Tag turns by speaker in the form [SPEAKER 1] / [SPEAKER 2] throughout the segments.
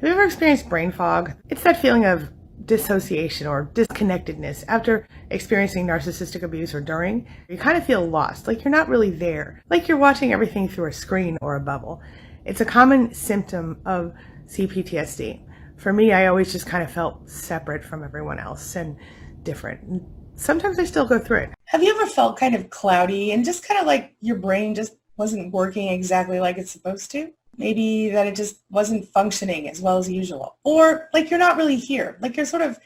[SPEAKER 1] Have you ever experienced brain fog? It's that feeling of dissociation or disconnectedness after experiencing narcissistic abuse or during. You kind of feel lost, like you're not really there, like you're watching everything through a screen or a bubble. It's a common symptom of C-PTSD. For me, I always just kind of felt separate from everyone else and different. Sometimes I still go through it.
[SPEAKER 2] Have you ever felt kind of cloudy and just kind of like your brain just wasn't working exactly like it's supposed to? Maybe that it just wasn't functioning as well as usual. Or like you're not really here, like you're sort of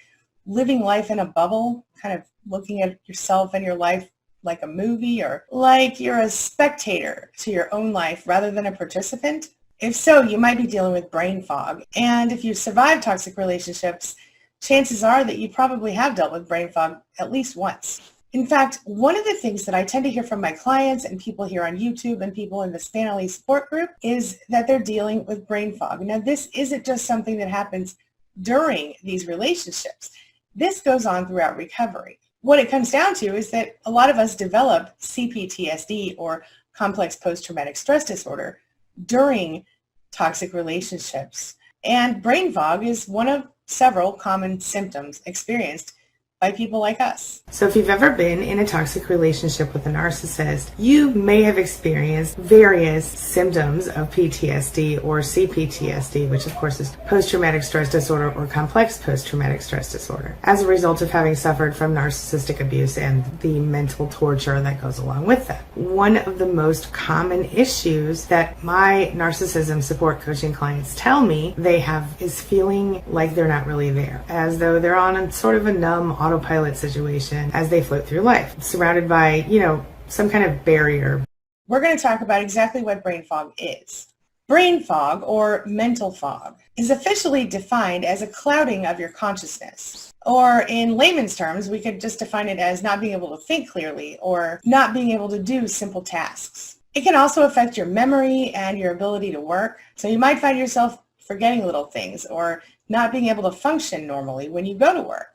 [SPEAKER 2] living life in a bubble, kind of looking at yourself and your life like a movie, or like you're a spectator to your own life rather than a participant. If so, you might be dealing with brain fog. And if you survive toxic relationships, chances are that you probably have dealt with brain fog at least once. In fact, one of the things that I tend to hear from my clients and people here on YouTube and people in the Family support group is that they're dealing with brain fog. Now, this isn't just something that happens during these relationships. This goes on throughout recovery. What it comes down to is that a lot of us develop C-PTSD, or complex post-traumatic stress disorder, during toxic relationships. And brain fog is one of several common symptoms experienced by people like us.
[SPEAKER 1] So if you've ever been in a toxic relationship with a narcissist, you may have experienced various symptoms of PTSD or CPTSD, which of course is post-traumatic stress disorder or complex post-traumatic stress disorder, as a result of having suffered from narcissistic abuse and the mental torture that goes along with that. One of the most common issues that my narcissism support coaching clients tell me they have is feeling like they're not really there, as though they're on a sort of a numb autopilot situation as they float through life, surrounded by, some kind of barrier.
[SPEAKER 2] We're going to talk about exactly what brain fog is. Brain fog, or mental fog, is officially defined as a clouding of your consciousness. Or in layman's terms, we could just define it as not being able to think clearly or not being able to do simple tasks. It can also affect your memory and your ability to work. So you might find yourself forgetting little things or not being able to function normally when you go to work,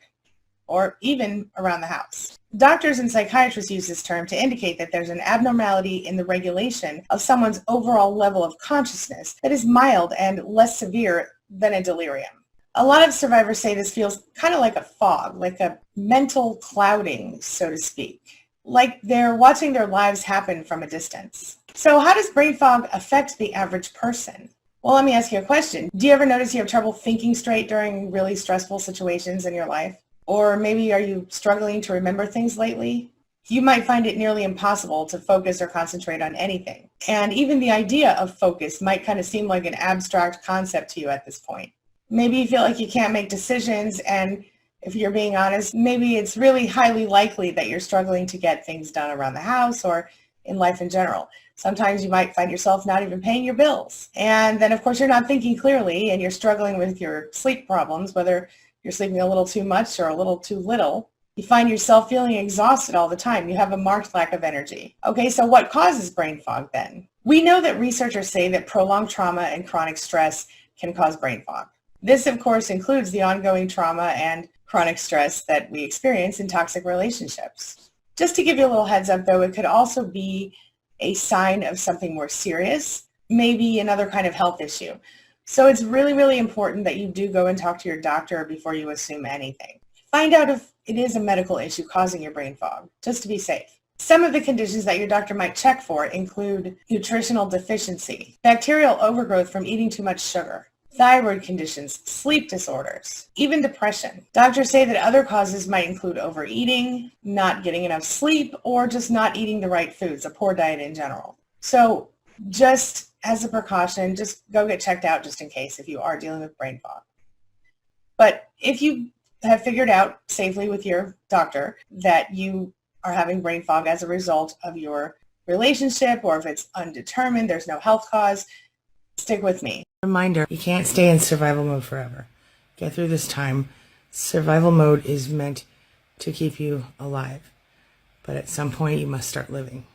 [SPEAKER 2] or even around the house. Doctors and psychiatrists use this term to indicate that there's an abnormality in the regulation of someone's overall level of consciousness that is mild and less severe than a delirium. A lot of survivors say this feels kind of like a fog, like a mental clouding, so to speak, like they're watching their lives happen from a distance. So how does brain fog affect the average person? Well, let me ask you a question. Do you ever notice you have trouble thinking straight during really stressful situations in your life? Or maybe are you struggling to remember things lately? You might find it nearly impossible to focus or concentrate on anything. And even the idea of focus might kind of seem like an abstract concept to you at this point. Maybe you feel like you can't make decisions, and if you're being honest, maybe it's really highly likely that you're struggling to get things done around the house or in life in general. Sometimes you might find yourself not even paying your bills. And then, of course, you're not thinking clearly and you're struggling with your sleep problems, whether you're sleeping a little too much or a little too little. You find yourself feeling exhausted all the time. You have a marked lack of energy. Okay, so what causes brain fog then? We know that researchers say that prolonged trauma and chronic stress can cause brain fog. This, of course, includes the ongoing trauma and chronic stress that we experience in toxic relationships. Just to give you a little heads up, though, it could also be a sign of something more serious, maybe another kind of health issue. So it's really, really important that you do go and talk to your doctor before you assume anything. Find out if it is a medical issue causing your brain fog, just to be safe. Some of the conditions that your doctor might check for include nutritional deficiency, bacterial overgrowth from eating too much sugar, thyroid conditions, sleep disorders, even depression. Doctors say that other causes might include overeating, not getting enough sleep, or just not eating the right foods, a poor diet in general. So just as a precaution, just go get checked out just in case if you are dealing with brain fog. But if you have figured out safely with your doctor that you are having brain fog as a result of your relationship, or if it's undetermined, there's no health cause, stick with me.
[SPEAKER 1] Reminder, you can't stay in survival mode forever. Get through this time. Survival mode is meant to keep you alive. But at some point, you must start living.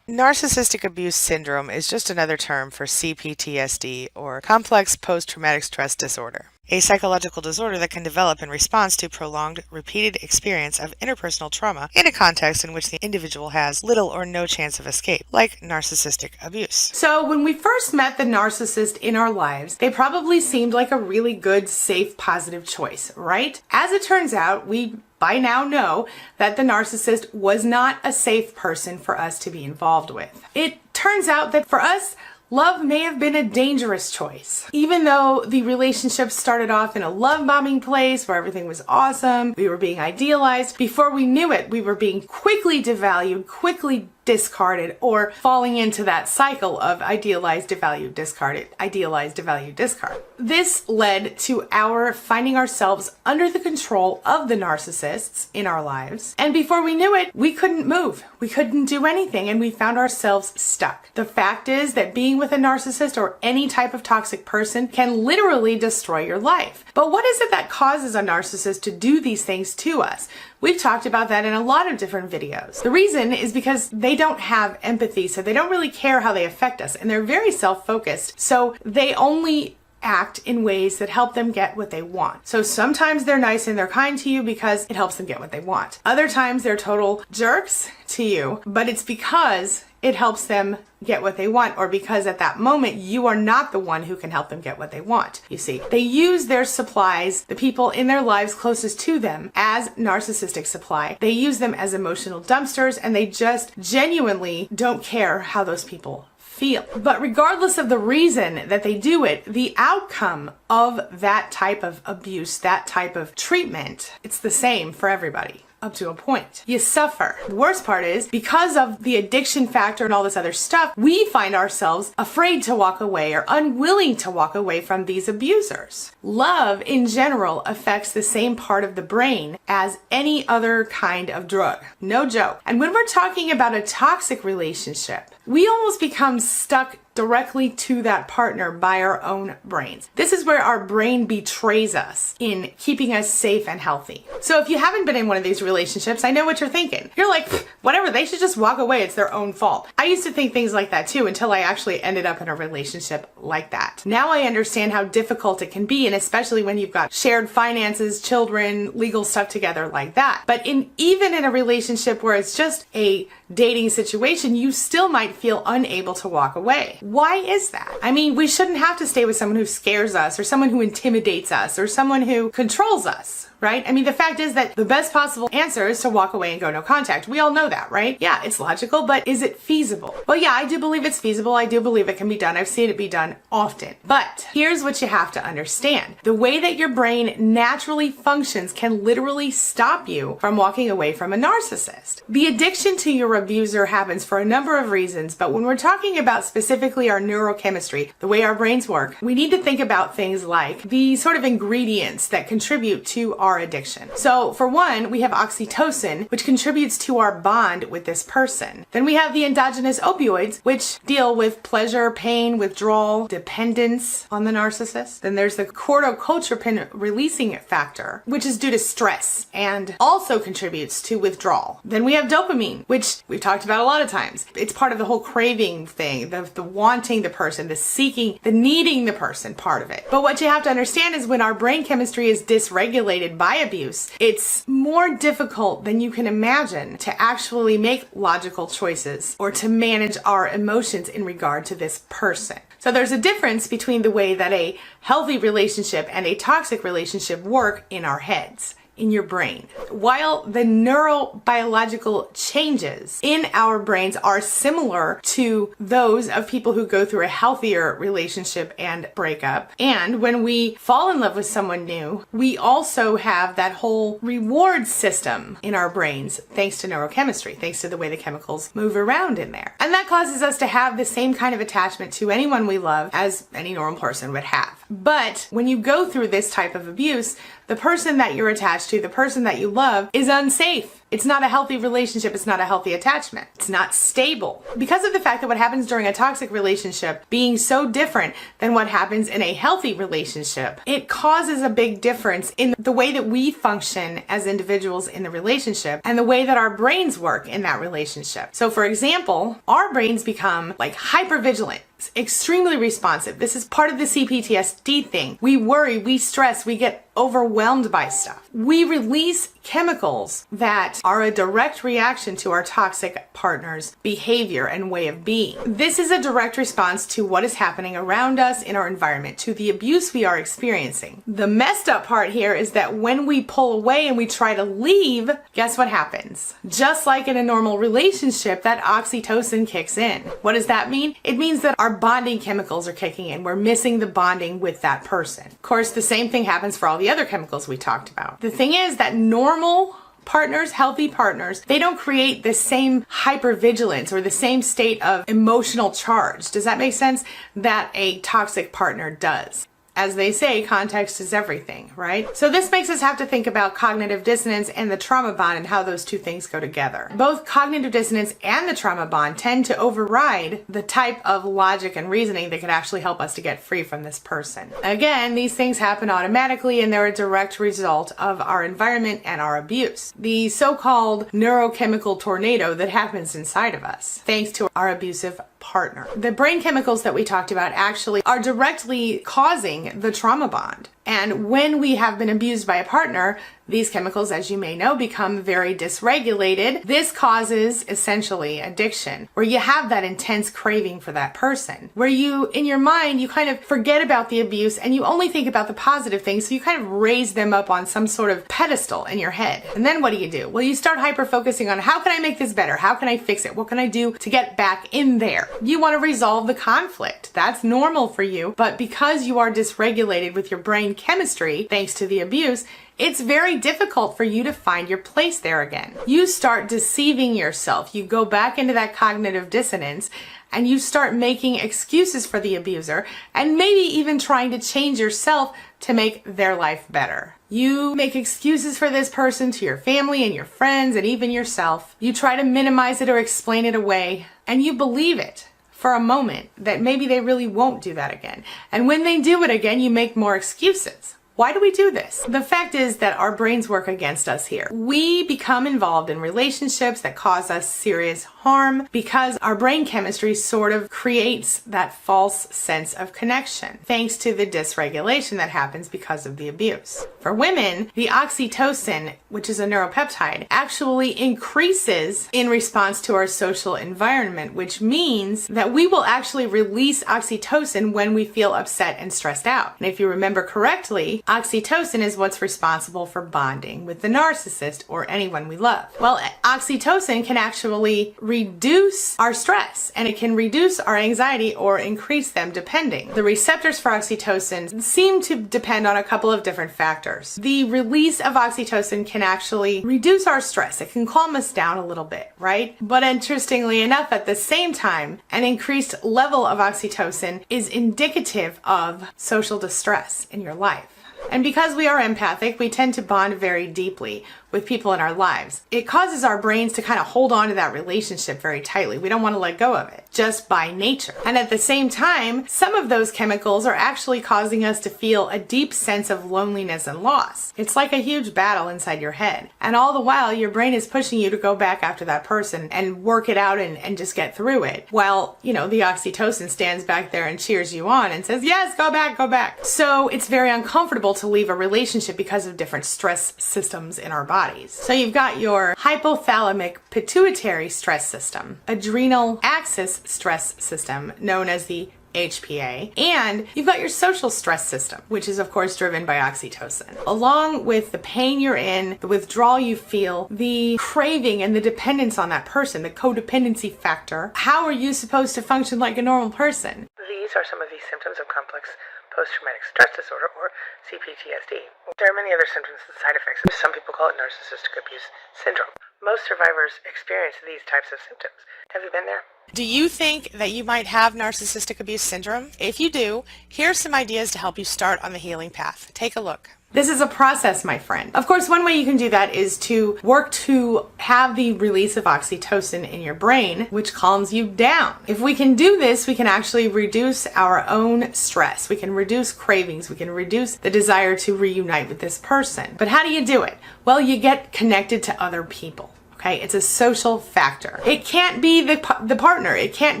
[SPEAKER 1] Narcissistic abuse syndrome is just another term for C-PTSD, or complex post-traumatic stress disorder, a psychological disorder that can develop in response to prolonged, repeated experience of interpersonal trauma in a context in which the individual has little or no chance of escape, like narcissistic abuse. So when we first met the narcissist in our lives, they probably seemed like a really good, safe, positive choice, right? As it turns out, we by now know that the narcissist was not a safe person for us to be involved with. It turns out that for us, love may have been a dangerous choice. Even though the relationship started off in a love-bombing place where everything was awesome, we were being idealized, before we knew it, we were being quickly devalued, quickly discarded, or falling into that cycle of idealized, devalued, discarded, idealized, devalued, discard. This led to our finding ourselves under the control of the narcissists in our lives. And before we knew it, we couldn't move. We couldn't do anything, and we found ourselves stuck. The fact is that being with a narcissist or any type of toxic person can literally destroy your life. But what is it that causes a narcissist to do these things to us? We've talked about that in a lot of different videos. The reason is because they don't have empathy, so they don't really care how they affect us, and they're very self-focused, so they only act in ways that help them get what they want. So sometimes they're nice and they're kind to you because it helps them get what they want. Other times they're total jerks to you, but it's because it helps them get what they want, or because at that moment you are not the one who can help them get what they want. You see, they use their supplies, the people in their lives closest to them, as narcissistic supply. They use them as emotional dumpsters, and they just genuinely don't care how those people feel. But regardless of the reason that they do it, the outcome of that type of abuse, that type of treatment, it's the same for everybody. Up to a point. You suffer. The worst part is, because of the addiction factor and all this other stuff, we find ourselves afraid to walk away or unwilling to walk away from these abusers. Love, in general, affects the same part of the brain as any other kind of drug. No joke. And when we're talking about a toxic relationship, we almost become stuck directly to that partner by our own brains. This is where our brain betrays us in keeping us safe and healthy. So if you haven't been in one of these relationships, I know what you're thinking. You're like, whatever, they should just walk away. It's their own fault. I used to think things like that too, until I actually ended up in a relationship like that. Now I understand how difficult it can be, and especially when you've got shared finances, children, legal stuff together like that. But even in a relationship where it's just a dating situation, you still might feel unable to walk away. Why is that? I mean, we shouldn't have to stay with someone who scares us, or someone who intimidates us, or someone who controls us, right? I mean, the fact is that the best possible answer is to walk away and go no contact. We all know that, right? Yeah, it's logical, but is it feasible? Well, yeah, I do believe it's feasible. I do believe it can be done. I've seen it be done often. But here's what you have to understand. The way that your brain naturally functions can literally stop you from walking away from a narcissist. The addiction to your abuser happens for a number of reasons, but when we're talking about specifically our neurochemistry, the way our brains work, we need to think about things like the sort of ingredients that contribute to our addiction. So for one, we have oxytocin, which contributes to our bond with this person. Then we have the endogenous opioids, which deal with pleasure, pain, withdrawal, dependence on the narcissist. Then there's the corticotropin releasing factor, which is due to stress and also contributes to withdrawal. Then we have dopamine, which we've talked about a lot of times. It's part of the whole craving thing, the wanting the person, the seeking, the needing the person part of it. But what you have to understand is when our brain chemistry is dysregulated by abuse, it's more difficult than you can imagine to actually make logical choices or to manage our emotions in regard to this person. So there's a difference between the way that a healthy relationship and a toxic relationship work in our heads, in your brain. While the neurobiological changes in our brains are similar to those of people who go through a healthier relationship and break up, and when we fall in love with someone new, we also have that whole reward system in our brains thanks to neurochemistry, thanks to the way the chemicals move around in there. And that causes us to have the same kind of attachment to anyone we love as any normal person would have. But when you go through this type of abuse, the person that you're attached to, the person that you love, is unsafe. It's not a healthy relationship. It's not a healthy attachment. It's not stable. Because of the fact that what happens during a toxic relationship being so different than what happens in a healthy relationship, it causes a big difference in the way that we function as individuals in the relationship and the way that our brains work in that relationship. So for example, our brains become like hypervigilant, extremely responsive. This is part of the C-PTSD thing. We worry, we stress, we get overwhelmed by stuff. We release chemicals that are a direct reaction to our toxic partner's behavior and way of being. This is a direct response to what is happening around us in our environment, to the abuse we are experiencing. The messed up part here is that when we pull away and we try to leave, guess what happens? Just like in a normal relationship, that oxytocin kicks in. What does that mean? It means that our bonding chemicals are kicking in. We're missing the bonding with that person. Of course, the same thing happens for all the other chemicals we talked about. The thing is that normal partners, healthy partners, they don't create the same hypervigilance or the same state of emotional charge. Does that make sense? That a toxic partner does. As they say, context is everything, right? So this makes us have to think about cognitive dissonance and the trauma bond and how those two things go together. Both cognitive dissonance and the trauma bond tend to override the type of logic and reasoning that could actually help us to get free from this person. Again, these things happen automatically and they're a direct result of our environment and our abuse. The so-called neurochemical tornado that happens inside of us, thanks to our abusive partner. The brain chemicals that we talked about actually are directly causing the trauma bond. And when we have been abused by a partner, these chemicals, as you may know, become very dysregulated. This causes essentially addiction, where you have that intense craving for that person, where you, in your mind, you kind of forget about the abuse and you only think about the positive things. So you kind of raise them up on some sort of pedestal in your head. And then what do? Well, you start hyper-focusing on how can I make this better? How can I fix it? What can I do to get back in there? You want to resolve the conflict. That's normal for you. But because you are dysregulated with your brain chemistry, thanks to the abuse, it's very difficult for you to find your place there again. You start deceiving yourself. You go back into that cognitive dissonance and you start making excuses for the abuser and maybe even trying to change yourself to make their life better. You make excuses for this person to your family and your friends and even yourself. You try to minimize it or explain it away, and you believe it for a moment that maybe they really won't do that again. And when they do it again, you make more excuses. Why do we do this? The fact is that our brains work against us here. We become involved in relationships that cause us serious harm because our brain chemistry sort of creates that false sense of connection, thanks to the dysregulation that happens because of the abuse. For women, the oxytocin, which is a neuropeptide, actually increases in response to our social environment, which means that we will actually release oxytocin when we feel upset and stressed out. And if you remember correctly, oxytocin is what's responsible for bonding with the narcissist or anyone we love. Well, oxytocin can actually reduce our stress and it can reduce our anxiety or increase them depending. The receptors for oxytocin seem to depend on a couple of different factors. The release of oxytocin can actually reduce our stress. It can calm us down a little bit, right? But interestingly enough, at the same time, an increased level of oxytocin is indicative of social distress in your life. And because we are empathic, we tend to bond very deeply with people in our lives. It causes our brains to kind of hold on to that relationship very tightly. We don't want to let go of it, just by nature. And at the same time, some of those chemicals are actually causing us to feel a deep sense of loneliness and loss. It's like a huge battle inside your head. And all the while, your brain is pushing you to go back after that person and work it out and just get through it. While, the oxytocin stands back there and cheers you on and says, yes, go back, go back. So it's very uncomfortable to leave a relationship because of different stress systems in our bodies. So you've got your hypothalamic pituitary stress system, adrenal axis stress system, known as the HPA, and you've got your social stress system, which is of course driven by oxytocin. Along with the pain you're in, the withdrawal you feel, the craving and the dependence on that person, the codependency factor, how are you supposed to function like a normal person? These are some of these symptoms of complex post-traumatic stress disorder, or C-PTSD. There are many other symptoms and side effects. Some people call it narcissistic abuse syndrome. Most survivors experience these types of symptoms. Have you been there? Do you think that you might have narcissistic abuse syndrome? If you do, here are some ideas to help you start on the healing path. Take a look. This is a process, my friend. Of course, one way you can do that is to work to have the release of oxytocin in your brain, which calms you down. If we can do this, we can actually reduce our own stress. We can reduce cravings. We can reduce the desire to reunite with this person. But how do you do it? Well, you get connected to other people. Okay, it's a social factor. It can't be the partner. It can't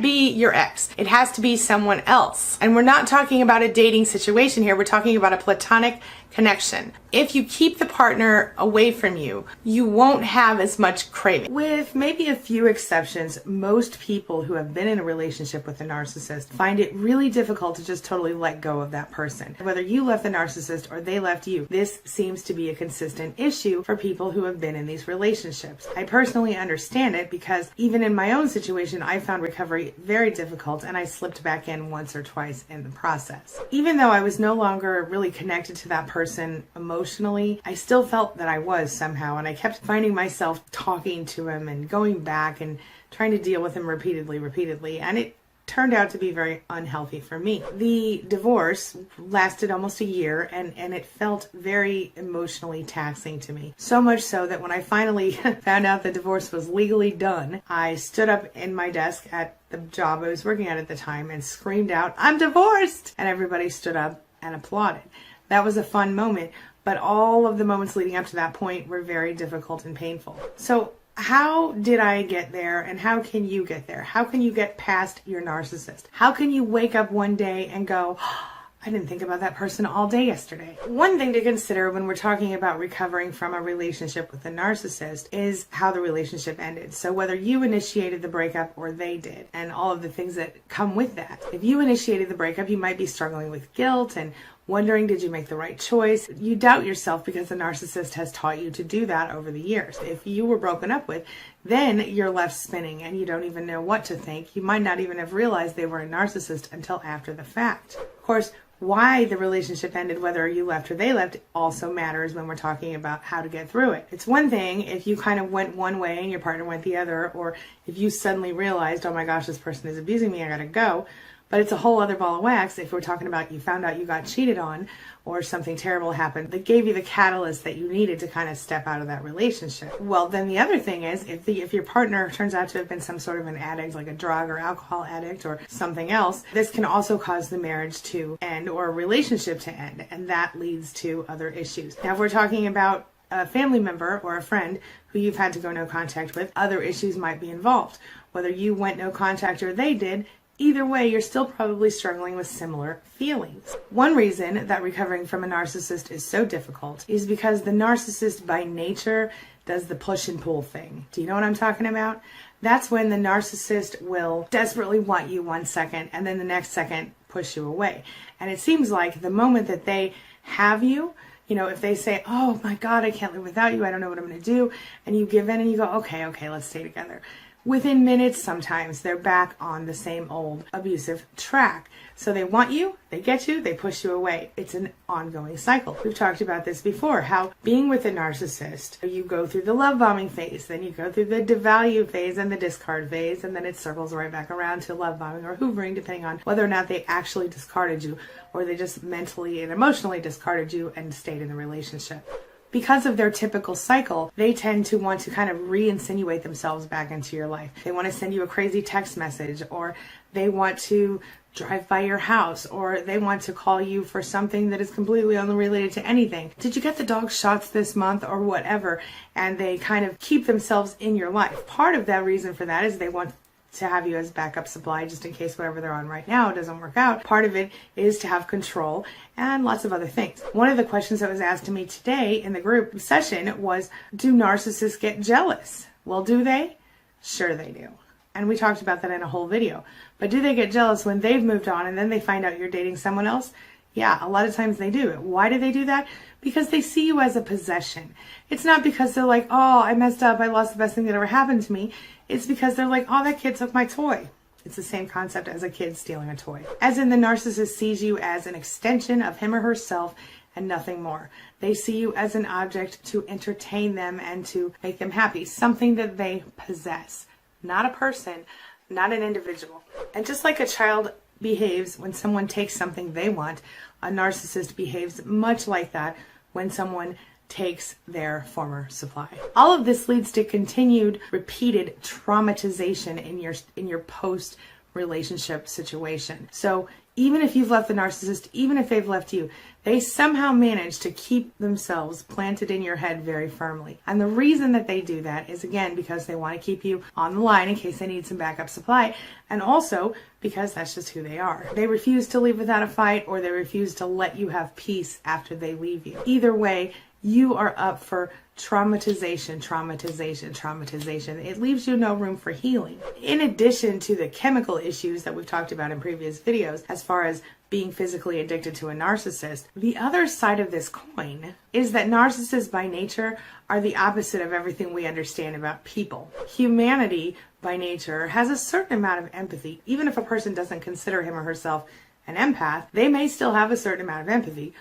[SPEAKER 1] be your ex. It has to be someone else. And we're not talking about a dating situation here. We're talking about a platonic connection. If you keep the partner away from you, you won't have as much craving. With maybe a few exceptions, most people who have been in a relationship with a narcissist find it really difficult to just totally let go of that person. Whether you left the narcissist or they left you, this seems to be a consistent issue for people who have been in these relationships. I personally understand it because even in my own situation, I found recovery very difficult and I slipped back in once or twice in the process. Even though I was no longer really connected to that person emotionally, I still felt that I was somehow, and I kept finding myself talking to him and going back and trying to deal with him repeatedly, and it turned out to be very unhealthy for me. The divorce lasted almost a year, and it felt very emotionally taxing to me. So much so that when I finally found out the divorce was legally done, I stood up in my desk at the job I was working at the time and screamed out, "I'm divorced!" And everybody stood up and applauded. That was a fun moment, but all of the moments leading up to that point were very difficult and painful. So how did I get there, and how can you get there? How can you get past your narcissist? How can you wake up one day and go, I didn't think about that person all day yesterday? One thing to consider when we're talking about recovering from a relationship with a narcissist is how the relationship ended. So whether you initiated the breakup or they did, and all of the things that come with that. If you initiated the breakup, you might be struggling with guilt and wondering, did you make the right choice? You doubt yourself because the narcissist has taught you to do that over the years. If you were broken up with, then you're left spinning and you don't even know what to think. You might not even have realized they were a narcissist until after the fact. Of course, why the relationship ended, whether you left or they left, also matters when we're talking about how to get through it. It's one thing if you kind of went one way and your partner went the other, or if you suddenly realized, oh my gosh, this person is abusing me, I gotta go. But it's a whole other ball of wax if we're talking about you found out you got cheated on or something terrible happened that gave you the catalyst that you needed to kind of step out of that relationship. Well, then the other thing is if your partner turns out to have been some sort of an addict, like a drug or alcohol addict or something else, this can also cause the marriage to end or a relationship to end, and that leads to other issues. Now, if we're talking about a family member or a friend who you've had to go no contact with, other issues might be involved. Whether you went no contact or they did, either way, you're still probably struggling with similar feelings. One reason that recovering from a narcissist is so difficult is because the narcissist by nature does the push and pull thing. Do you know what I'm talking about? That's when the narcissist will desperately want you one second and then the next second push you away. And it seems like the moment that they have you, if they say, oh my God, I can't live without you, I don't know what I'm going to do, and you give in and you go, okay, let's stay together. Within minutes, sometimes they're back on the same old abusive track. So they want you, they get you, they push you away. It's an ongoing cycle. We've talked about this before, how being with a narcissist, you go through the love bombing phase, then you go through the devalue phase and the discard phase, and then it circles right back around to love bombing or hoovering, depending on whether or not they actually discarded you or they just mentally and emotionally discarded you and stayed in the relationship. Because of their typical cycle, they tend to want to kind of re-insinuate themselves back into your life. They want to send you a crazy text message, or they want to drive by your house, or they want to call you for something that is completely unrelated to anything. Did you get the dog shots this month or whatever? And they kind of keep themselves in your life. Part of that reason for that is they want to have you as backup supply just in case whatever they're on right now doesn't work out. Part of it is to have control and lots of other things. One of the questions that was asked to me today in the group session was, do narcissists get jealous? Well, do they? Sure they do. And we talked about that in a whole video. But do they get jealous when they've moved on and then they find out you're dating someone else? Yeah, a lot of times they do. Why do they do that? Because they see you as a possession. It's not because they're like, oh, I messed up, I lost the best thing that ever happened to me. It's because they're like, oh, that kid took my toy. It's the same concept as a kid stealing a toy. As in, the narcissist sees you as an extension of him or herself, and nothing more. They see you as an object to entertain them and to make them happy, something that they possess, not a person, not an individual. And just like a child behaves when someone takes something they want, a narcissist behaves much like that when someone takes their former supply. All of this leads to continued, repeated traumatization in your post-relationship situation. So even if you've left the narcissist, even if they've left you, they somehow manage to keep themselves planted in your head very firmly. And the reason that they do that is, again, because they want to keep you on the line in case they need some backup supply, and also because that's just who they are. They refuse to leave without a fight, or they refuse to let you have peace after they leave you. Either way, you are up for traumatization. It leaves you no room for healing. In addition to the chemical issues that we've talked about in previous videos, as far as being physically addicted to a narcissist, the other side of this coin is that narcissists by nature are the opposite of everything we understand about people. Humanity by nature has a certain amount of empathy. Even if a person doesn't consider him or herself an empath, they may still have a certain amount of empathy,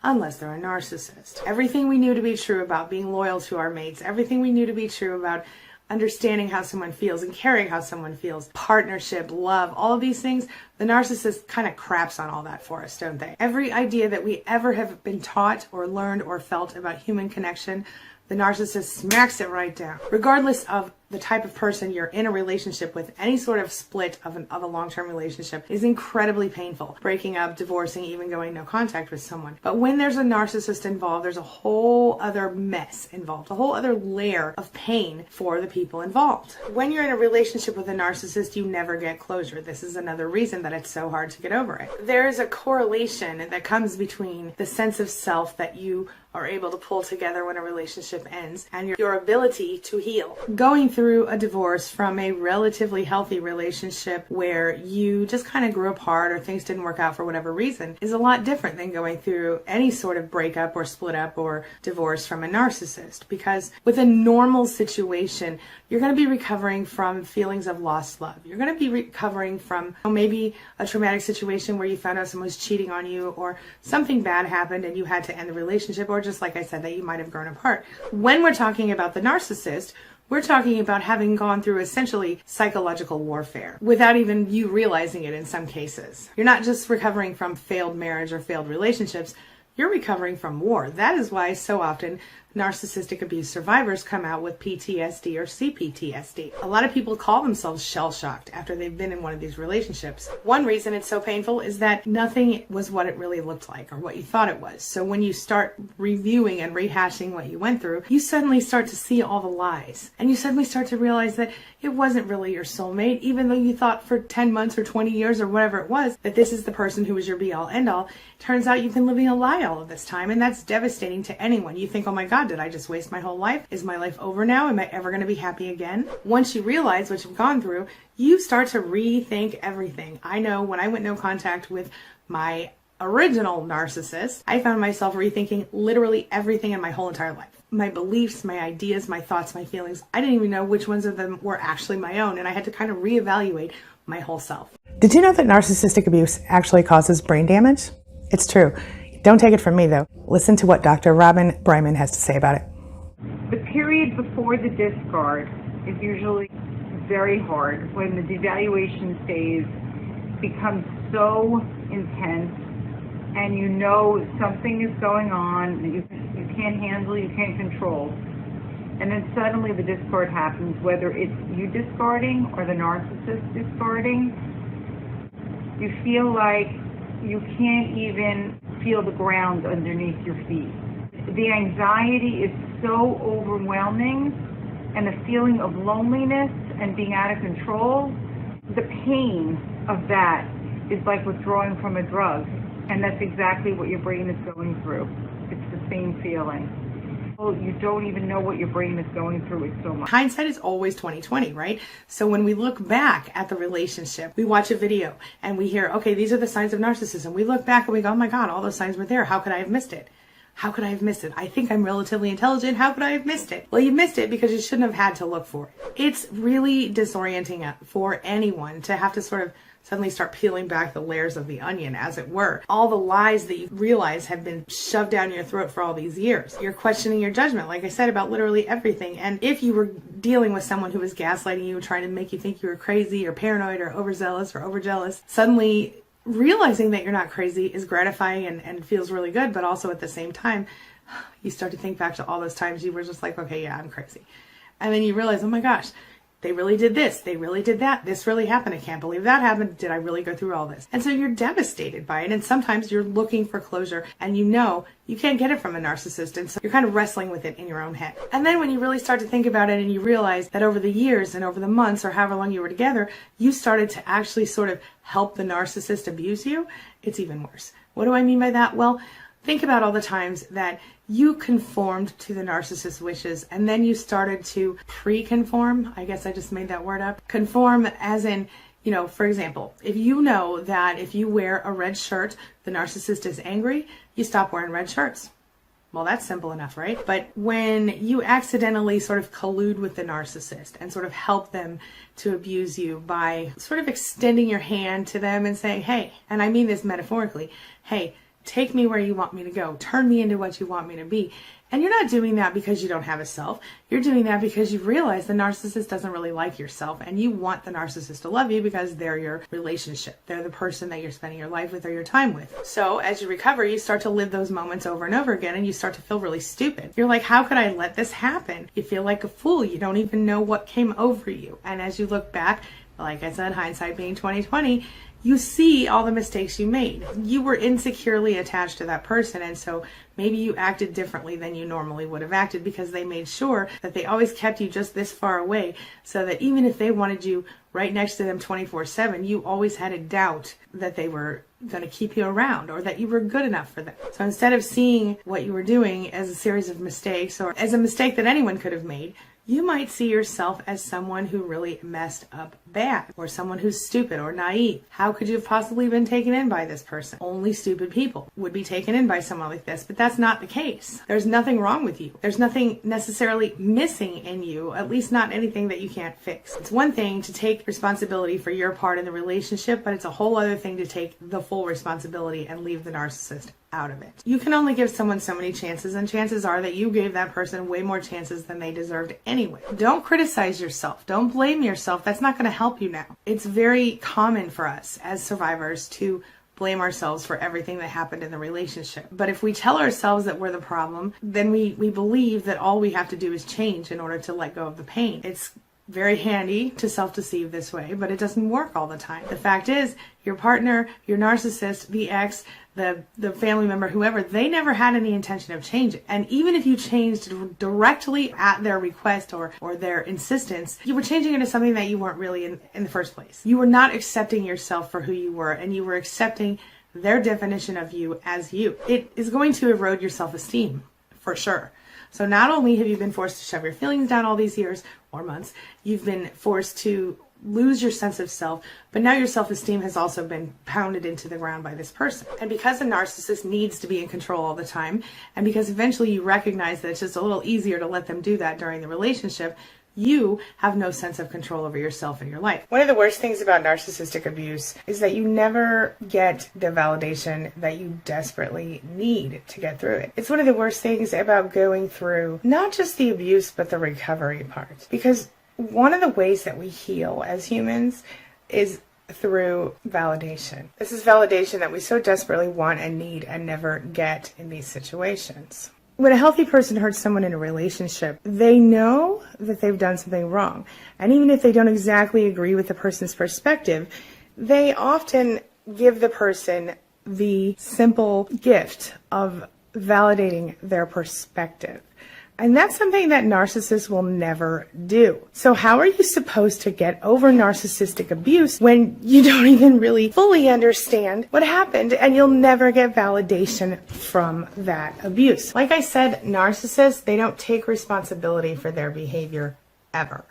[SPEAKER 1] unless they're a narcissist. Everything we knew to be true about being loyal to our mates, everything we knew to be true about understanding how someone feels and caring how someone feels, partnership, love, all of these things, the narcissist kind of craps on all that for us, don't they? Every idea that we ever have been taught or learned or felt about human connection, the narcissist smacks it right down. Regardless of the type of person you're in a relationship with, any sort of split of a long-term relationship is incredibly painful. Breaking up, divorcing, even going no contact with someone. But when there's a narcissist involved, there's a whole other mess involved, a whole other layer of pain for the people involved. When you're in a relationship with a narcissist, you never get closure. This is another reason that it's so hard to get over it. There is a correlation that comes between the sense of self that you are able to pull together when a relationship ends and your ability to heal. Going through a divorce from a relatively healthy relationship where you just kind of grew apart or things didn't work out for whatever reason is a lot different than going through any sort of breakup or split up or divorce from a narcissist. Because with a normal situation, you're going to be recovering from feelings of lost love. You're going to be recovering from maybe a traumatic situation where you found out someone was cheating on you or something bad happened and you had to end the relationship, or just like I said, that you might have grown apart. When we're talking about the narcissist, we're talking about having gone through essentially psychological warfare without even you realizing it in some cases. You're not just recovering from failed marriage or failed relationships, you're recovering from war. That is why so often narcissistic abuse survivors come out with PTSD or C-PTSD. A lot of people call themselves shell-shocked after they've been in one of these relationships. One reason it's so painful is that nothing was what it really looked like or what you thought it was. So when you start reviewing and rehashing what you went through, you suddenly start to see all the lies. And you suddenly start to realize that it wasn't really your soulmate, even though you thought for 10 months or 20 years or whatever it was, that this is the person who was your be-all, end-all. Turns out you've been living a lie all of this time, and that's devastating to anyone. You think, oh my God, did I just waste my whole life? Is my life over now? Am I ever going to be happy again? Once you realize what you've gone through, you start to rethink everything. I know when I went no contact with my original narcissist, I found myself rethinking literally everything in my whole entire life. My beliefs, my ideas, my thoughts, my feelings. I didn't even know which ones of them were actually my own, and I had to kind of reevaluate my whole self.
[SPEAKER 3] Did you know that narcissistic abuse actually causes brain damage? It's true. Don't take it from me, though. Listen to what Dr. Robin Bryman has to say about it.
[SPEAKER 4] The period before the discard is usually very hard when the devaluation phase becomes so intense and you know something is going on that you can't handle, you can't control. And then suddenly the discard happens, whether it's you discarding or the narcissist discarding. You feel like you can't even feel the ground underneath your feet. The anxiety is so overwhelming, and the feeling of loneliness and being out of control, the pain of that is like withdrawing from a drug, and that's exactly what your brain is going through. It's the same feeling. You don't even know what your brain is going through. It's so much.
[SPEAKER 1] Hindsight is always 20/20, right? So when we look back at the relationship, we watch a video and we hear, okay, these are the signs of narcissism. We look back and we go, oh my God, all those signs were there. How could I have missed it? How could I have missed it? I think I'm relatively intelligent. How could I have missed it? Well, you missed it because you shouldn't have had to look for it. It's really disorienting for anyone to have to sort of suddenly start peeling back the layers of the onion, as it were. All the lies that you realize have been shoved down your throat for all these years. You're questioning your judgment, like I said, about literally everything. And if you were dealing with someone who was gaslighting you, trying to make you think you were crazy or paranoid or overzealous or overjealous, suddenly realizing that you're not crazy is gratifying and feels really good. But also at the same time, you start to think back to all those times you were just like, okay, yeah, I'm crazy. And then you realize, oh my gosh, they really did this. They really did that. This really happened. I can't believe that happened. Did I really go through all this? And so you're devastated by it. And sometimes you're looking for closure and you know you can't get it from a narcissist. And so you're kind of wrestling with it in your own head. And then when you really start to think about it and you realize that over the years and over the months or however long you were together, you started to actually sort of help the narcissist abuse you, it's even worse. What do I mean by that? Well, think about all the times that you conformed to the narcissist's wishes and then you started to pre-conform. I guess I just made that word up. Conform as in, you know, for example, if you know that if you wear a red shirt, the narcissist is angry, you stop wearing red shirts. Well, that's simple enough, right? But when you accidentally sort of collude with the narcissist and sort of help them to abuse you by sort of extending your hand to them and saying, hey, and I mean this metaphorically, hey, take me where you want me to go. Turn me into what you want me to be. And you're not doing that because you don't have a self. You're doing that because you realize the narcissist doesn't really like yourself and you want the narcissist to love you because they're your relationship. They're the person that you're spending your life with or your time with. So as you recover, you start to live those moments over and over again and you start to feel really stupid. You're like, how could I let this happen? You feel like a fool. You don't even know what came over you. And as you look back, like I said, hindsight being 20/20, you see all the mistakes you made. You were insecurely attached to that person, and so maybe you acted differently than you normally would have acted because they made sure that they always kept you just this far away so that even if they wanted you right next to them 24/7, you always had a doubt that they were going to keep you around or that you were good enough for them. So instead of seeing what you were doing as a series of mistakes or as a mistake that anyone could have made, you might see yourself as someone who really messed up bad or someone who's stupid or naive. How could you have possibly been taken in by this person? Only stupid people would be taken in by someone like this, but that's not the case. There's nothing wrong with you. There's nothing necessarily missing in you, at least not anything that you can't fix. It's one thing to take responsibility for your part in the relationship, but it's a whole other thing to take the full responsibility and leave the narcissist out of it. You can only give someone so many chances, and chances are that you gave that person way more chances than they deserved anyway. Don't criticize yourself. Don't blame yourself. That's not going to help you now. It's very common for us as survivors to blame ourselves for everything that happened in the relationship. But if we tell ourselves that we're the problem, then we believe that all we have to do is change in order to let go of the pain. It's very handy to self-deceive this way, but it doesn't work all the time. The fact is, your partner, your narcissist, the ex, the family member, whoever, they never had any intention of changing. And even if you changed directly at their request or their insistence, you were changing into something that you weren't really in the first place. You were not accepting yourself for who you were, and you were accepting their definition of you as you. It is going to erode your self-esteem, for sure. So not only have you been forced to shove your feelings down all these years or months, you've been forced to lose your sense of self, but now your self-esteem has also been pounded into the ground by this person. And because a narcissist needs to be in control all the time, and because eventually you recognize that it's just a little easier to let them do that during the relationship, you have no sense of control over yourself and your life. One of the worst things about narcissistic abuse is that you never get the validation that you desperately need to get through it. It's one of the worst things about going through not just the abuse, but the recovery part. Because one of the ways that we heal as humans is through validation. This is validation that we so desperately want and need and never get in these situations. When a healthy person hurts someone in a relationship, they know that they've done something wrong. And even if they don't exactly agree with the person's perspective, they often give the person the simple gift of validating their perspective. And that's something that narcissists will never do. So how are you supposed to get over narcissistic abuse when you don't even really fully understand what happened and you'll never get validation from that abuse? Like I said, narcissists, they don't take responsibility for their behavior ever.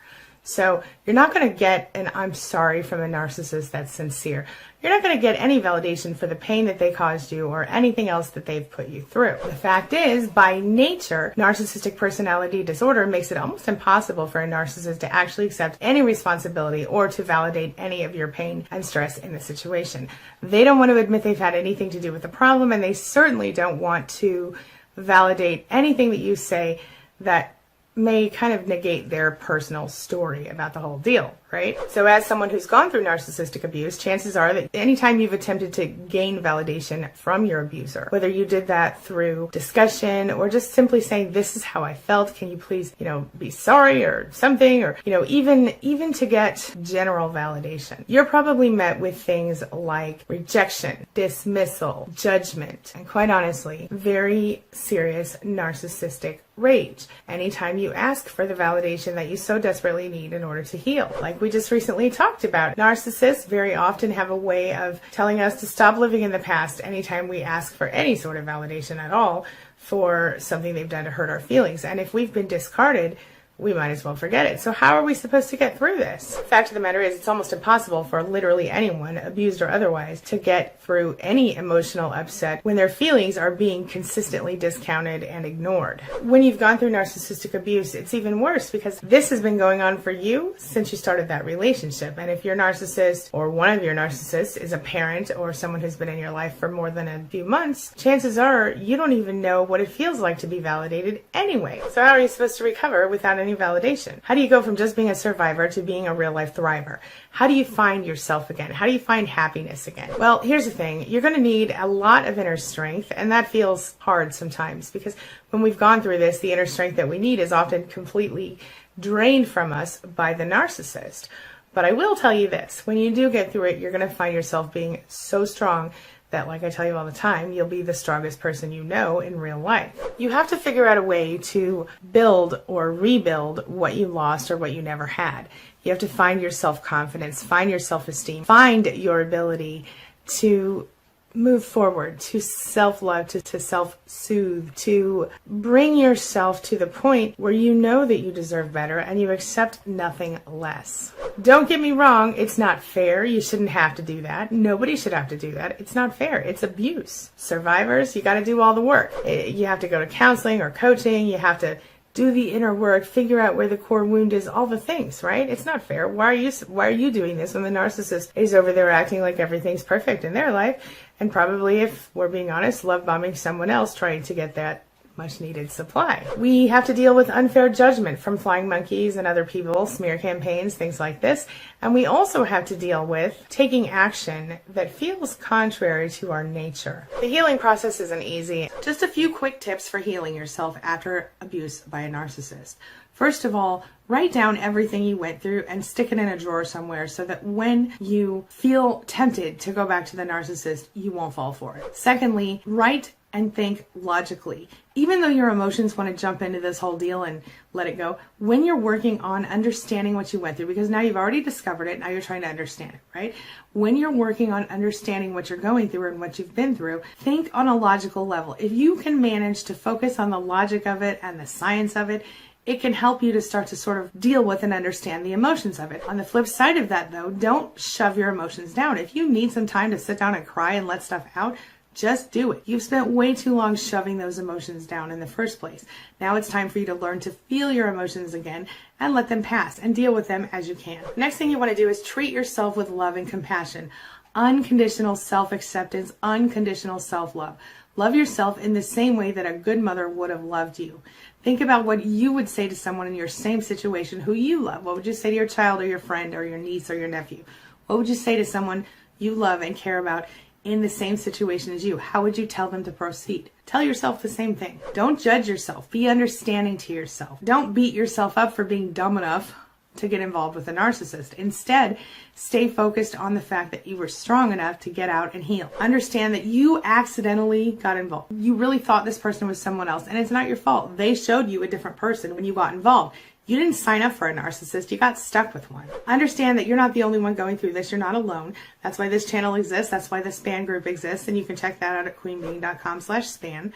[SPEAKER 1] So you're not going to get an I'm sorry from a narcissist that's sincere. You're not going to get any validation for the pain that they caused you or anything else that they've put you through. The fact is, by nature, narcissistic personality disorder makes it almost impossible for a narcissist to actually accept any responsibility or to validate any of your pain and stress in the situation. They don't want to admit they've had anything to do with the problem, and they certainly don't want to validate anything that you say that may kind of negate their personal story about the whole deal, right? So as someone who's gone through narcissistic abuse, chances are that anytime you've attempted to gain validation from your abuser, whether you did that through discussion or just simply saying, this is how I felt, can you please, be sorry or something, or, even to get general validation, you're probably met with things like rejection, dismissal, judgment, and quite honestly, very serious narcissistic rage anytime you ask for the validation that you so desperately need in order to heal. Like we just recently talked about, narcissists very often have a way of telling us to stop living in the past anytime we ask for any sort of validation at all for something they've done to hurt our feelings. And if we've been discarded, we might as well forget it. So how are we supposed to get through this? The fact of the matter is, it's almost impossible for literally anyone, abused or otherwise, to get through any emotional upset when their feelings are being consistently discounted and ignored. When you've gone through narcissistic abuse, it's even worse because this has been going on for you since you started that relationship. And if your narcissist or one of your narcissists is a parent or someone who's been in your life for more than a few months, chances are you don't even know what it feels like to be validated anyway. So how are you supposed to recover without any validation? How do you go from just being a survivor to being a real life thriver? How do you find yourself again? How do you find happiness again? Well, here's the thing. You're going to need a lot of inner strength, and that feels hard sometimes because when we've gone through this, the inner strength that we need is often completely drained from us by the narcissist. But I will tell you this, when you do get through it, you're going to find yourself being so strong that, like I tell you all the time, you'll be the strongest person you know in real life. You have to figure out a way to build or rebuild what you lost or what you never had. You have to find your self-confidence, find your self-esteem, find your ability to move forward, to self-love, to self-soothe, to bring yourself to the point where you know that you deserve better and you accept nothing less. Don't get me wrong, it's not fair. You shouldn't have to do that. Nobody should have to do that. It's not fair. It's abuse. Survivors, you got to do all the work. You have to go to counseling or coaching. You have to do the inner work, figure out where the core wound is, all the things, right? It's not fair. Why are you doing this when the narcissist is over there acting like everything's perfect in their life and probably, if we're being honest, love bombing someone else trying to get that much needed supply? We have to deal with unfair judgment from flying monkeys and other people, smear campaigns, things like this. And we also have to deal with taking action that feels contrary to our nature. The healing process isn't easy. Just a few quick tips for healing yourself after abuse by a narcissist. First of all, write down everything you went through and stick it in a drawer somewhere so that when you feel tempted to go back to the narcissist, you won't fall for it. Secondly, write and think logically. Even though your emotions want to jump into this whole deal and let it go, when you're working on understanding what you went through, because now you've already discovered it, now you're trying to understand it, right? When you're working on understanding what you're going through and what you've been through, think on a logical level. If you can manage to focus on the logic of it and the science of it, it can help you to start to sort of deal with and understand the emotions of it. On the flip side of that, though, don't shove your emotions down. If you need some time to sit down and cry and let stuff out, just do it. You've spent way too long shoving those emotions down in the first place. Now it's time for you to learn to feel your emotions again and let them pass and deal with them as you can. Next thing you want to do is treat yourself with love and compassion. Unconditional self-acceptance, unconditional self-love. Love yourself in the same way that a good mother would have loved you. Think about what you would say to someone in your same situation who you love. What would you say to your child or your friend or your niece or your nephew? What would you say to someone you love and care about in the same situation as you? How would you tell them to proceed? Tell yourself the same thing. Don't judge yourself. Be understanding to yourself. Don't beat yourself up for being dumb enough to get involved with a narcissist. Instead, stay focused on the fact that you were strong enough to get out and heal. Understand that you accidentally got involved. You really thought this person was someone else, and it's not your fault. They showed you a different person when you got involved. You didn't sign up for a narcissist. You got stuck with one. Understand that you're not the only one going through this. You're not alone. That's why this channel exists. That's why the SPAN group exists. And you can check that out at queenbeing.com/SPAN.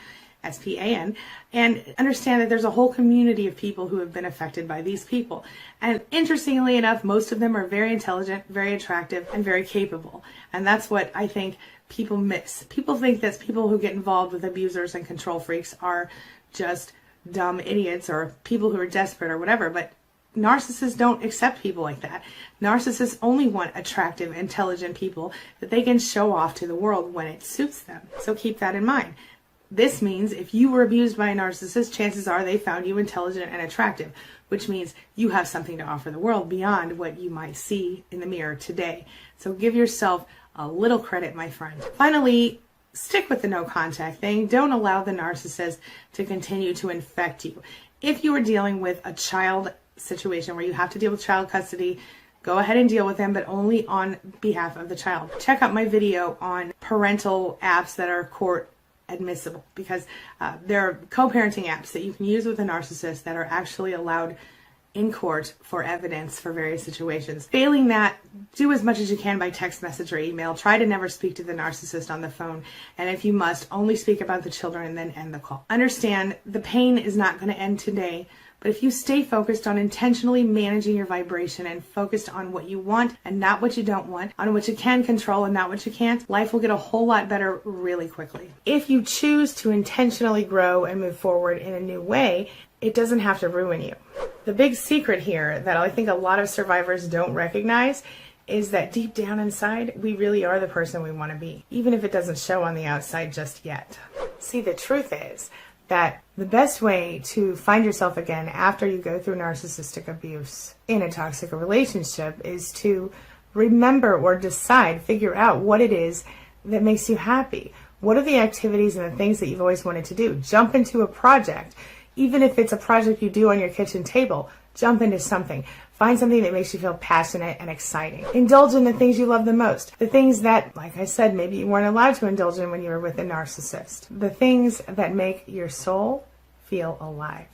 [SPEAKER 1] S-P-A-N, and understand that there's a whole community of people who have been affected by these people. And interestingly enough, most of them are very intelligent, very attractive, and very capable. And that's what I think people miss. People think that people who get involved with abusers and control freaks are just dumb idiots or people who are desperate or whatever, but narcissists don't accept people like that. Narcissists only want attractive, intelligent people that they can show off to the world when it suits them. So keep that in mind. This means if you were abused by a narcissist, chances are they found you intelligent and attractive, which means you have something to offer the world beyond what you might see in the mirror today. So give yourself a little credit, my friend. Finally, stick with the no contact thing. Don't allow the narcissist to continue to infect you. If you are dealing with a child situation where you have to deal with child custody, go ahead and deal with them, but only on behalf of the child. Check out my video on parental apps that are court admissible, because there are co-parenting apps that you can use with a narcissist that are actually allowed in court for evidence for various situations. Failing that, do as much as you can by text message or email. Try to never speak to the narcissist on the phone, and if you must, only speak about the children and then end the call. Understand the pain is not going to end today, but if you stay focused on intentionally managing your vibration and focused on what you want and not what you don't want, on what you can control and not what you can't, life will get a whole lot better really quickly. If you choose to intentionally grow and move forward in a new way, it doesn't have to ruin you. The big secret here that I think a lot of survivors don't recognize is that deep down inside, we really are the person we want to be, even if it doesn't show on the outside just yet. See, the truth is that the best way to find yourself again after you go through narcissistic abuse in a toxic relationship is to remember or decide, figure out what it is that makes you happy. What are the activities and the things that you've always wanted to do? Jump into a project. Even if it's a project you do on your kitchen table, jump into something. Find something that makes you feel passionate and exciting. Indulge in the things you love the most. The things that, like I said, maybe you weren't allowed to indulge in when you were with a narcissist. The things that make your soul feel alive.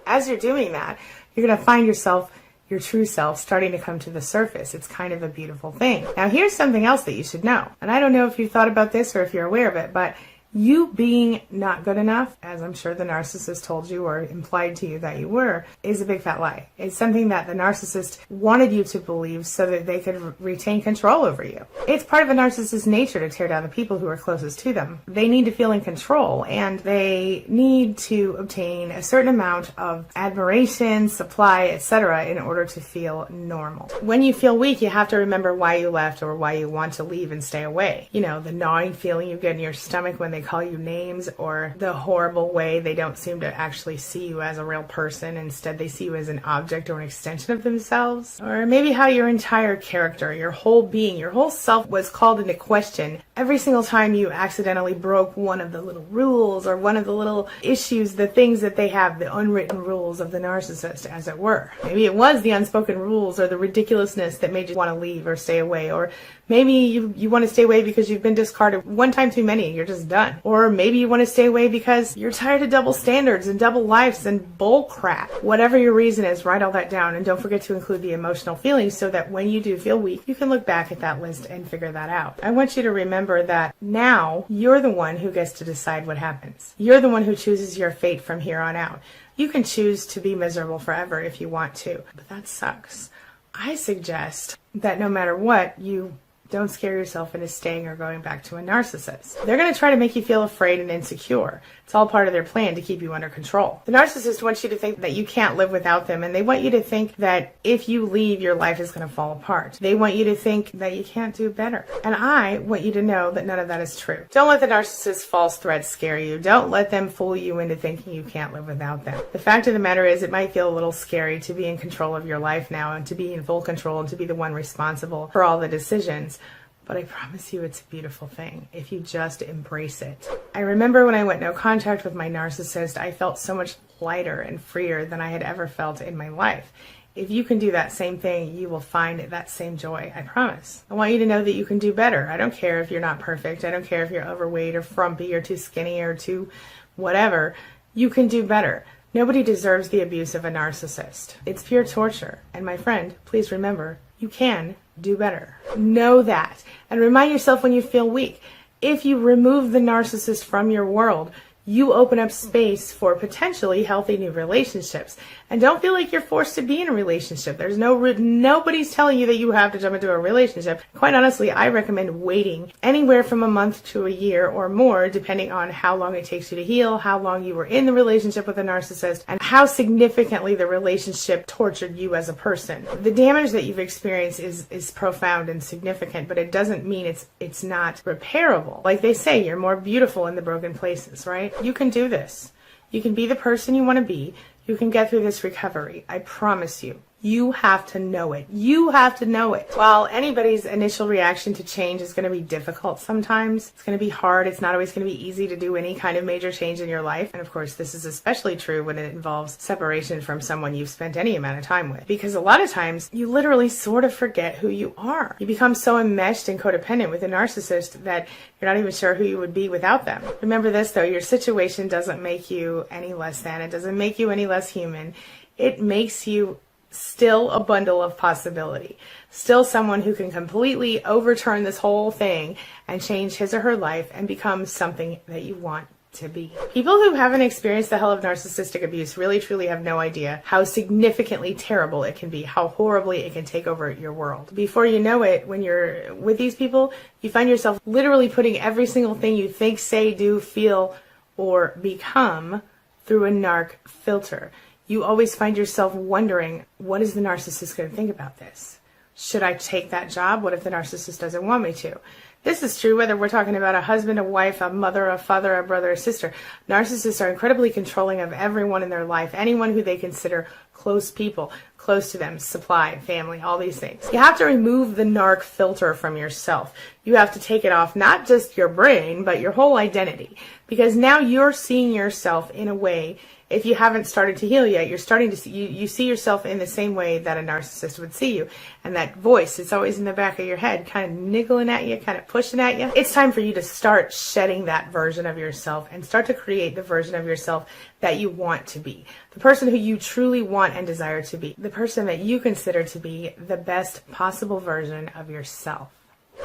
[SPEAKER 1] As you're doing that, you're going to find yourself, your true self, starting to come to the surface. It's kind of a beautiful thing. Now, here's something else that you should know. And I don't know if you thought about this or if you're aware of it, but you being not good enough, as I'm sure the narcissist told you or implied to you that you were, is a big fat lie. It's something that the narcissist wanted you to believe so that they could retain control over you. It's part of a narcissist's nature to tear down the people who are closest to them. They need to feel in control, and they need to obtain a certain amount of admiration, supply, etc. in order to feel normal. When you feel weak, you have to remember why you left or why you want to leave and stay away. You know, the gnawing feeling you get in your stomach when they call you names, or the horrible way they don't seem to actually see you as a real person. Instead, they see you as an object or an extension of themselves. Or maybe how your entire character, your whole being, your whole self was called into question every single time you accidentally broke one of the little rules or one of the little issues, the things that they have, the unwritten rules of the narcissist, as it were. Maybe it was the unspoken rules or the ridiculousness that made you want to leave or stay away. Or maybe you want to stay away because you've been discarded one time too many, you're just done. Or maybe you want to stay away because you're tired of double standards and double lives and bull crap. Whatever your reason is, write all that down, and don't forget to include the emotional feelings so that when you do feel weak, you can look back at that list and figure that out. I want you to remember that now you're the one who gets to decide what happens. You're the one who chooses your fate from here on out. You can choose to be miserable forever if you want to, but that sucks. I suggest that no matter what, you don't scare yourself into staying or going back to a narcissist. They're going to try to make you feel afraid and insecure. It's all part of their plan to keep you under control. The narcissist wants you to think that you can't live without them, and they want you to think that if you leave, your life is going to fall apart. They want you to think that you can't do better. And I want you to know that none of that is true. Don't let the narcissist's false threats scare you. Don't let them fool you into thinking you can't live without them. The fact of the matter is, it might feel a little scary to be in control of your life now and to be in full control and to be the one responsible for all the decisions. But I promise you it's a beautiful thing if you just embrace it. I remember when I went no contact with my narcissist, I felt so much lighter and freer than I had ever felt in my life. If you can do that same thing, you will find that same joy, I promise. I want you to know that you can do better. I don't care if you're not perfect. I don't care if you're overweight or frumpy or too skinny or too whatever. You can do better. Nobody deserves the abuse of a narcissist. It's pure torture. And my friend, please remember, you can do better. Know that. And remind yourself when you feel weak. If you remove the narcissist from your world, you open up space for potentially healthy new relationships. And don't feel like you're forced to be in a relationship. There's nobody's telling you that you have to jump into a relationship. Quite honestly, I recommend waiting anywhere from a month to a year or more, depending on how long it takes you to heal, how long you were in the relationship with a narcissist, and how significantly the relationship tortured you as a person. The damage that you've experienced is profound and significant, but it doesn't mean it's not repairable. Like they say, you're more beautiful in the broken places, right? You can do this. You can be the person you want to be. You can get through this recovery. I promise you. You have to know it. You have to know it. While anybody's initial reaction to change is going to be difficult sometimes, it's going to be hard. It's not always going to be easy to do any kind of major change in your life. And of course, this is especially true when it involves separation from someone you've spent any amount of time with. Because a lot of times, you literally sort of forget who you are. You become so enmeshed and codependent with a narcissist that you're not even sure who you would be without them. Remember this though, your situation doesn't make you any less than. It doesn't make you any less human. It makes you still a bundle of possibility, still someone who can completely overturn this whole thing and change his or her life and become something that you want to be. People who haven't experienced the hell of narcissistic abuse really truly have no idea how significantly terrible it can be, how horribly it can take over your world. Before you know it, when you're with these people, you find yourself literally putting every single thing you think, say, do, feel, or become through a narc filter. You always find yourself wondering, what is the narcissist going to think about this? Should I take that job? What if the narcissist doesn't want me to? This is true whether we're talking about a husband, a wife, a mother, a father, a brother, a sister. Narcissists are incredibly controlling of everyone in their life, anyone who they consider close people, close to them, supply, family, all these things. You have to remove the narc filter from yourself. You have to take it off, not just your brain, but your whole identity. Because now you're seeing yourself in a way, if you haven't started to heal yet, you're starting to see, you see yourself in the same way that a narcissist would see you. And that voice, it's always in the back of your head, kind of niggling at you, kind of pushing at you. It's time for you to start shedding that version of yourself and start to create the version of yourself that you want to be. The person who you truly want and desire to be. The person that you consider to be the best possible version of yourself.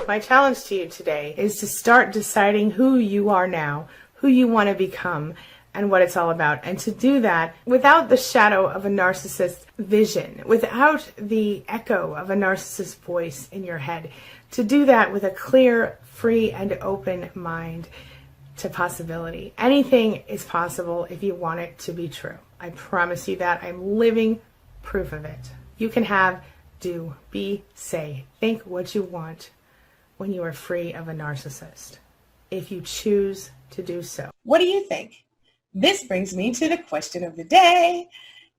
[SPEAKER 1] My challenge to you today is to start deciding who you are now, who you want to become, and what it's all about. And to do that without the shadow of a narcissist vision, without the echo of a narcissist voice in your head. To do that with a clear, free, and open mind to possibility. Anything is possible if you want it to be true. I promise you that. I'm living proof of it. You can have, do, be, say, think what you want when you are free of a narcissist, if you choose to do so.
[SPEAKER 2] What do you think? This brings me to the question of the day.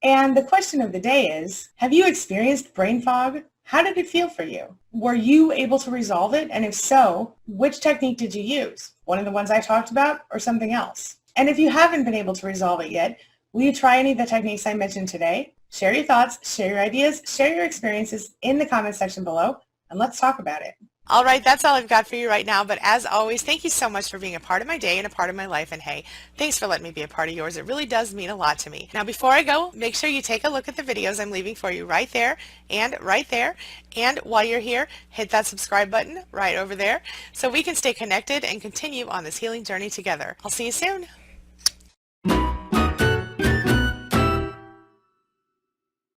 [SPEAKER 2] And the question of the day is, have you experienced brain fog? How did it feel for you? Were you able to resolve it? And if so, which technique did you use? One of the ones I talked about or something else? And if you haven't been able to resolve it yet, will you try any of the techniques I mentioned today? Share your thoughts, share your ideas, share your experiences in the comment section below, and let's talk about it. All right, that's all I've got for you right now. But as always, thank you so much for being a part of my day and a part of my life. And hey, thanks for letting me be a part of yours. It really does mean a lot to me. Now, before I go, make sure you take a look at the videos I'm leaving for you right there and right there. And while you're here, hit that subscribe button right over there so we can stay connected and continue on this healing journey together. I'll see you soon.